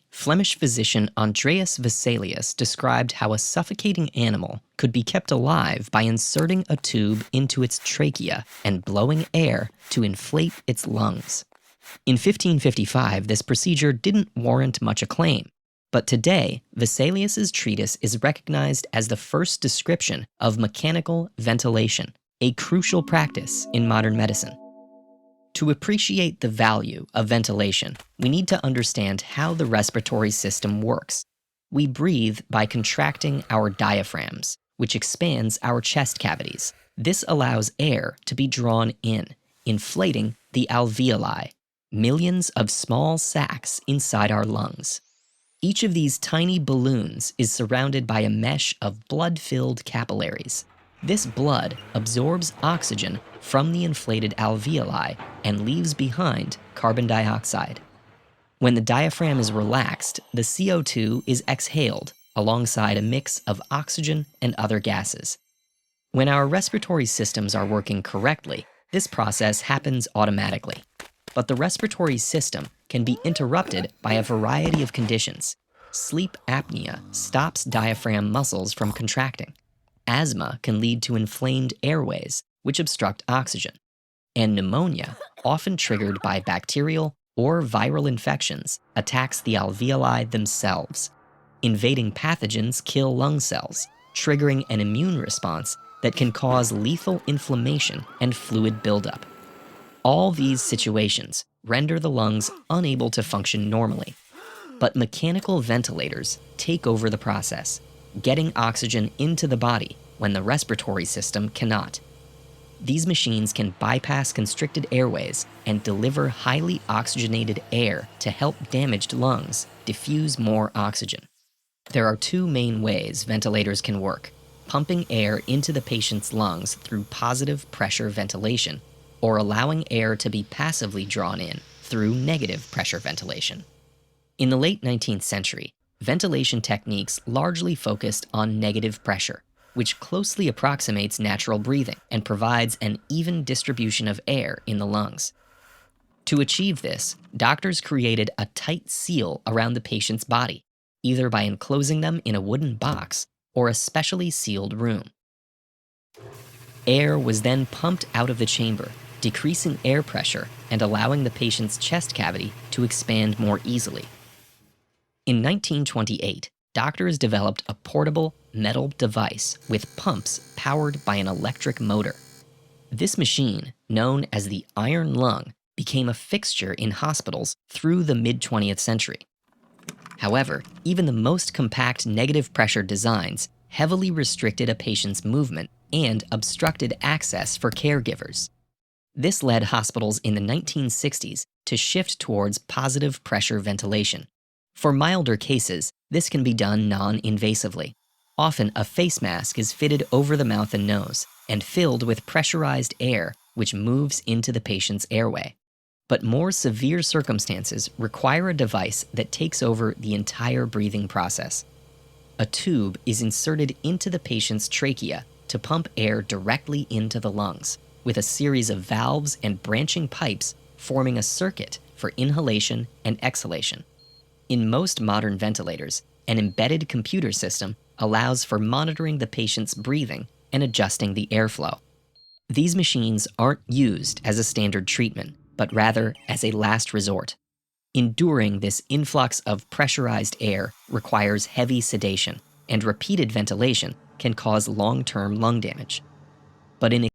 Flemish physician Andreas Vesalius described how a suffocating animal could be kept alive by inserting a tube into its trachea and blowing air to inflate its lungs. In 1555, this procedure didn't warrant much acclaim, but today, Vesalius's treatise is recognized as the first description of mechanical ventilation, a crucial practice in modern medicine. To appreciate the value of ventilation, we need to understand how the respiratory system works. We breathe by contracting our diaphragms, which expands our chest cavities. This allows air to be drawn in, inflating the alveoli, millions of small sacs inside our lungs. Each of these tiny balloons is surrounded by a mesh of blood-filled capillaries. This blood absorbs oxygen from the inflated alveoli and leaves behind carbon dioxide. When the diaphragm is relaxed, the CO2 is exhaled alongside a mix of oxygen and other gases. When our respiratory systems are working correctly, this process happens automatically. But the respiratory system can be interrupted by a variety of conditions. Sleep apnea stops diaphragm muscles from contracting. Asthma can lead to inflamed airways, which obstruct oxygen. And pneumonia, often triggered by bacterial or viral infections, attacks the alveoli themselves. Invading pathogens kill lung cells, triggering an immune response that can cause lethal inflammation and fluid buildup. All these situations render the lungs unable to function normally. But mechanical ventilators take over the process, getting oxygen into the body when the respiratory system cannot. These machines can bypass constricted airways and deliver highly oxygenated air to help damaged lungs diffuse more oxygen. There are two main ways ventilators can work: pumping air into the patient's lungs through positive pressure ventilation, or allowing air to be passively drawn in through negative pressure ventilation. In the late 19th century, ventilation techniques largely focused on negative pressure, which closely approximates natural breathing and provides an even distribution of air in the lungs. To achieve this, doctors created a tight seal around the patient's body, either by enclosing them in a wooden box or a specially sealed room. Air was then pumped out of the chamber, decreasing air pressure and allowing the patient's chest cavity to expand more easily. In 1928, doctors developed a portable metal device with pumps powered by an electric motor. This machine, known as the iron lung, became a fixture in hospitals through the mid-20th century. However, even the most compact negative pressure designs heavily restricted a patient's movement and obstructed access for caregivers. This led hospitals in the 1960s to shift towards positive pressure ventilation. For milder cases, this can be done non-invasively. Often, a face mask is fitted over the mouth and nose and filled with pressurized air, which moves into the patient's airway. But more severe circumstances require a device that takes over the entire breathing process. A tube is inserted into the patient's trachea to pump air directly into the lungs, with a series of valves and branching pipes forming a circuit for inhalation and exhalation. In most modern ventilators, an embedded computer system allows for monitoring the patient's breathing and adjusting the airflow. These machines aren't used as a standard treatment, but rather as a last resort. Enduring this influx of pressurized air requires heavy sedation, and repeated ventilation can cause long-term lung damage. But in